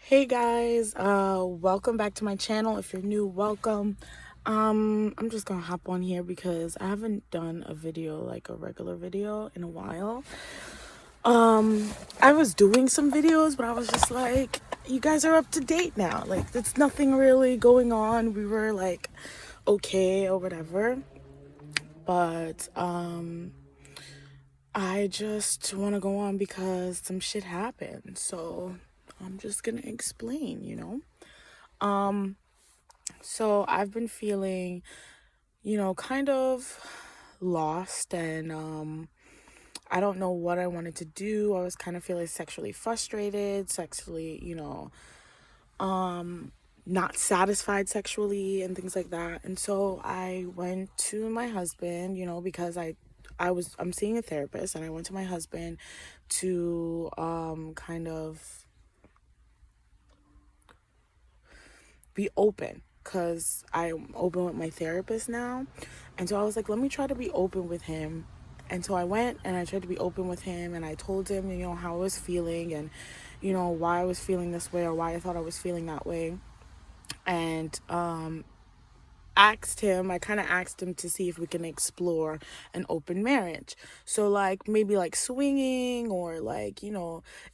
Hey guys, welcome back to my channel. If you're new, welcome. I'm just gonna hop on here because I haven't done a video, like a regular video, in a while. I was doing some videos, but I was just like, you guys are up to date now. Like, there's nothing really going on. We were like, okay or whatever. But, I just want to go on because some shit happened. So I'm just gonna explain. So I've been feeling, kind of lost and I don't know what I wanted to do. I was kind of feeling sexually frustrated, sexually, not satisfied sexually and things like that. And so I went to my husband, because I'm seeing a therapist, and I went to my husband to kind of be open, because I'm open with my therapist now. And so I was like, let me try to be open with him. And so I went and I tried to be open with him, and I told him, how I was feeling, and, why I was feeling this way or why I thought I was feeling that way. And I kind of asked him to see if we can explore an open marriage. So like maybe like swinging, or like,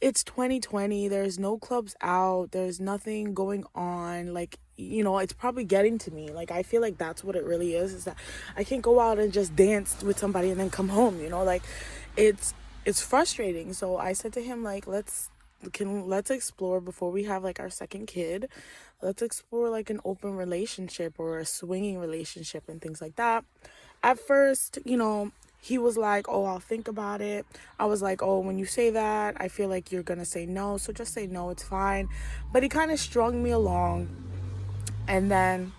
it's 2020, there's no clubs out, there's nothing going on. Like, it's probably getting to me. Like, I feel like that's what it really is that I can't go out and just dance with somebody and then come home, like it's frustrating. So I said to him, like, let's explore before we have like our second kid. Let's explore like an open relationship or a swinging relationship and things like that. At first, he was like, oh, I'll think about it. I was like, oh, when you say that, I feel like you're gonna say no, so just say no, it's fine. But he kind of strung me along, and then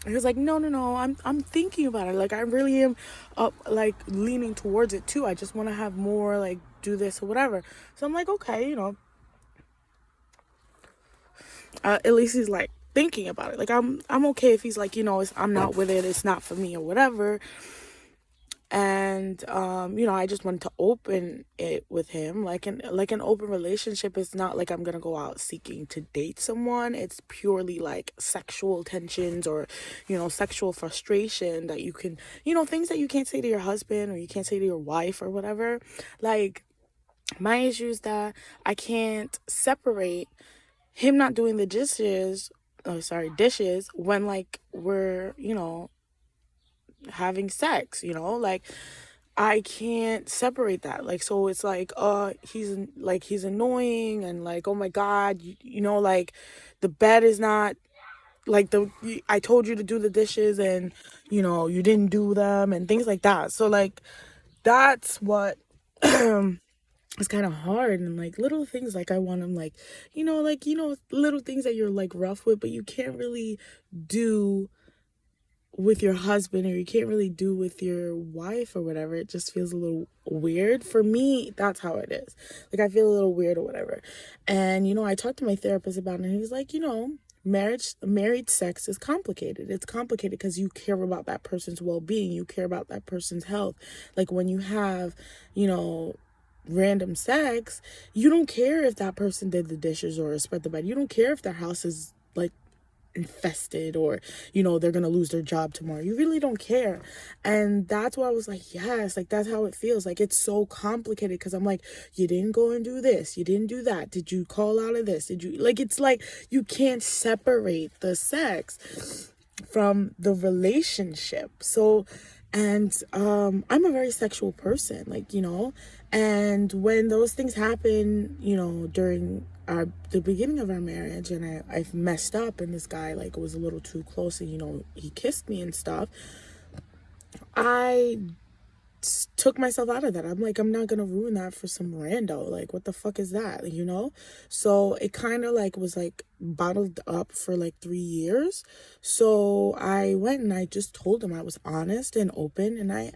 he was like, no, I'm thinking about it. Like, I really am up, like, leaning towards it too. I just want to have more, like, do this or whatever. So I'm like, okay, at least he's like thinking about it. Like, I'm okay if he's like, I'm not with it, it's not for me or whatever. And I just wanted to open it with him. Like an open relationship is not like I'm gonna go out seeking to date someone. It's purely like sexual tensions, or sexual frustration that you can, things that you can't say to your husband or you can't say to your wife or whatever. Like, my issue is that I can't separate him not doing the dishes when, like, we're, having sex, like, I can't separate that. Like, so it's like, he's annoying, and like, oh my God, like, the bed is not like I told you to do the dishes, and you didn't do them and things like that. So like, that's what it's kind of hard. And like, little things, like, I want them, like, little things that you're like rough with, but you can't really do with your husband, or you can't really do with your wife or whatever. It just feels a little weird for me. That's how it is. Like, I feel a little weird or whatever. And I talked to my therapist about it, and he's like, married sex is complicated. It's complicated because you care about that person's well-being, you care about that person's health. Like, when you have, random sex, you don't care if that person did the dishes or spread the bed. You don't care if their house is like infested, or they're gonna lose their job tomorrow. You really don't care. And that's why I was like, yes, like, that's how it feels. Like, it's so complicated because I'm like, you didn't go and do this, you didn't do that, did you call out of this, did you, like, it's like you can't separate the sex from the relationship. So, and I'm a very sexual person, like, and when those things happen, during the beginning of our marriage, and I've messed up, and this guy, like, was a little too close, and he kissed me and stuff, I took myself out of that. I'm like, I'm not gonna ruin that for some rando. Like, what the fuck is that, So it kind of like was like bottled up for like 3 years. So I went and I just told him. I was honest and open, and I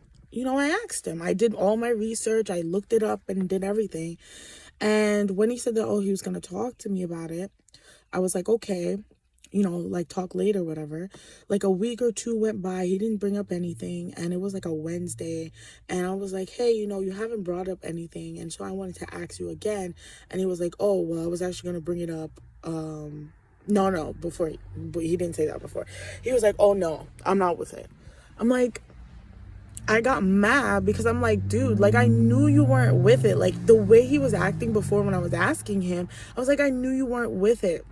asked him. I did all my research, I looked it up and did everything. And when he said that, oh, he was gonna talk to me about it, I was like, okay, like, talk later, whatever. Like, a week or two went by, he didn't bring up anything, and it was like a Wednesday, and I was like, hey, you haven't brought up anything, and so I wanted to ask you again. And he was like, oh, well, I was actually going to bring it up no, before, but he didn't say that before. He was like, oh no, I'm not with it. I'm like, I got mad because I'm like, dude, like, I knew you weren't with it. Like, the way he was acting before when I was asking him, I was like, I knew you weren't with it,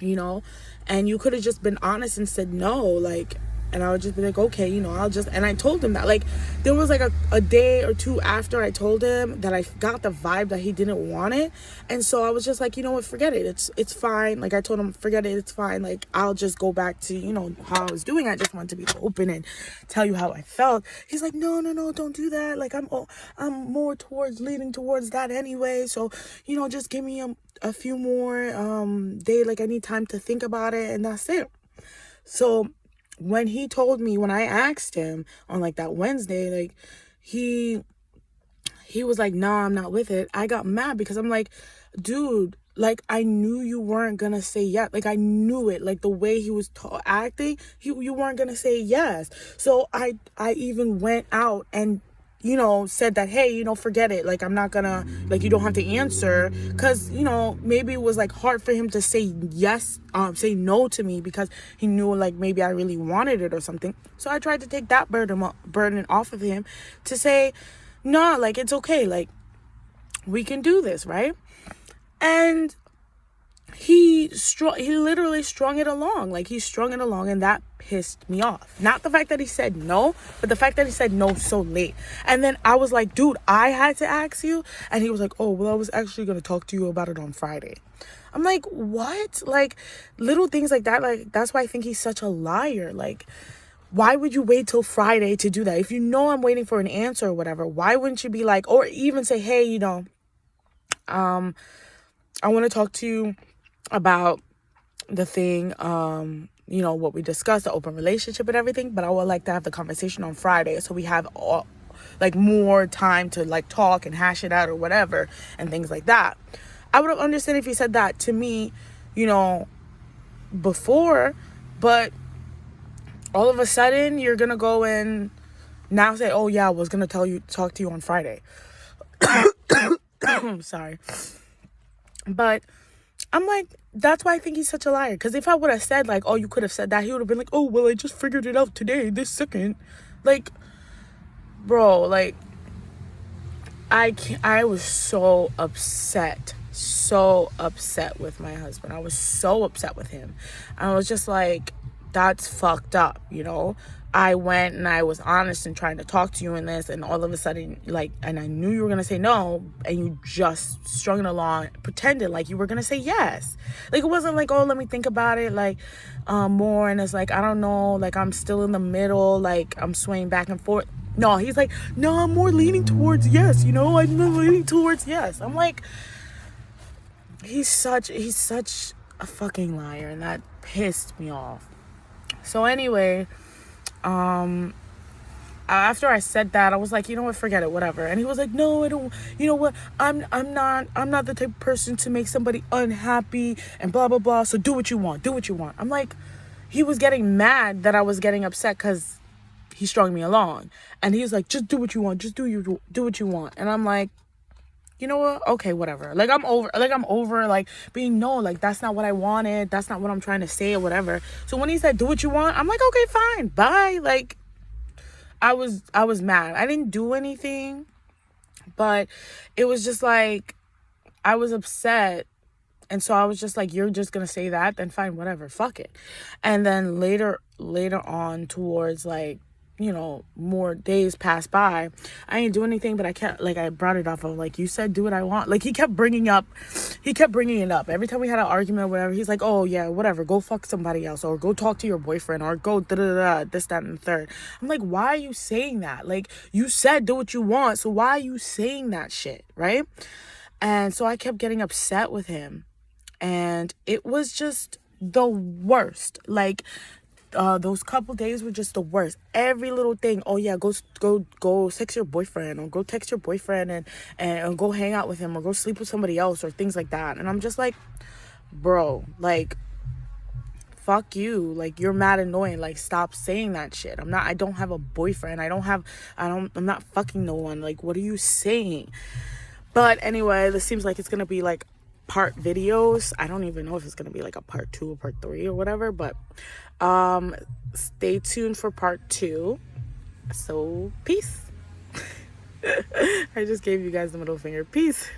you know? And you could have just been honest and said no, like, and I would just be like, okay, you know, and I told him that. Like, there was like a day or two after I told him that I got the vibe that he didn't want it. And so I was just like, you know what, forget it. It's fine. Like, I told him, forget it, it's fine. Like, I'll just go back to, you know, how I was doing. I just wanted to be open and tell you how I felt. He's like, no, don't do that. Like, I'm more leaning towards that anyway. So, you know, just give me a few more day. Like, I need time to think about it, and that's it. So when I asked him on like that Wednesday, like, he was like, nah, I'm not with it. I got mad because I'm like, dude, like, I knew you weren't gonna say yes. Like, I knew it. Like, the way he was acting, you weren't gonna say yes. So I even went out and, you know, said that, hey, you know, forget it. Like, I'm not gonna, like, you don't have to answer. Because, you know, maybe it was like hard for him to say say no to me because he knew, like, maybe I really wanted it or something. So I tried to take that burden off of him to say, no, like, it's okay. Like, we can do this, right? And he literally strung it along. Like, he strung it along, and that pissed me off. Not the fact that he said no, but the fact that he said no so late. And then I was like, dude, I had to ask you. And he was like, oh, well, I was actually going to talk to you about it on Friday. I'm like, what? Like, little things like that. Like, that's why I think he's such a liar. Like, why would you wait till Friday to do that? If you know I'm waiting for an answer or whatever, why wouldn't you be like, or even say, hey, you know, I want to talk to you about the thing, you know, what we discussed, the open relationship and everything, but I would like to have the conversation on Friday so we have like more time to like talk and hash it out or whatever and things like that. I would have understood if he said that to me, you know, before, but all of a sudden you're gonna go and now say, oh yeah, I was gonna talk to you on Friday. Sorry. But I'm like, that's why I think he's such a liar. Because if I would have said, like, oh, you could have said that, he would have been like, oh, well, I just figured it out today, this second. Like, bro, like, I was so upset with my husband. I was so upset with him. I was just like, that's fucked up, you know? I went and I was honest and trying to talk to you in this, and all of a sudden, like, and I knew you were gonna say no, and you just strung it along, pretended like you were gonna say yes. Like, it wasn't like, oh, let me think about it, like, more, and it's like, I don't know, like, I'm still in the middle, like, I'm swaying back and forth. No, he's like, no, I'm more leaning towards yes, you know, I'm leaning towards yes. I'm like, he's such a fucking liar, and that pissed me off. So anyway, after I said that, I was like, you know what, forget it, whatever. And he was like, no, I don't, you know what, I'm not the type of person to make somebody unhappy and blah blah blah, so do what you want. I'm like, he was getting mad that I was getting upset because he strung me along, and he was like, just do what you want, just do what you want. And I'm like, you know what, okay, whatever. Like, I'm over like being, no, like, that's not what I wanted, that's not what I'm trying to say or whatever. So when he said do what you want, I'm like, okay, fine, bye. Like, I was mad. I didn't do anything, but it was just like, I was upset. And so I was just like, you're just gonna say that, then fine, whatever, fuck it. And then later on, towards, like, you know, more days passed by, I didn't do anything, but I brought it off of, like, you said do what I want. Like, he kept bringing it up every time we had an argument or whatever. He's like, oh yeah, whatever, go fuck somebody else, or go talk to your boyfriend, or go this, that, and the third. I'm like, why are you saying that? Like, you said do what you want, so why are you saying that shit, right? And so I kept getting upset with him, and it was just the worst. Like, those couple days were just the worst. Every little thing, oh yeah, go text your boyfriend, or go text your boyfriend and go hang out with him, or go sleep with somebody else, or things like that. And I'm just like, bro, like, fuck you. Like, you're mad annoying. Like, stop saying that shit. I don't have a boyfriend. I'm not fucking no one. Like, what are you saying? But anyway, this seems like it's gonna be like part videos. I don't even know if it's gonna be like a part 2 or part 3 or whatever, but stay tuned for part 2. So peace. I just gave you guys the middle finger. Peace.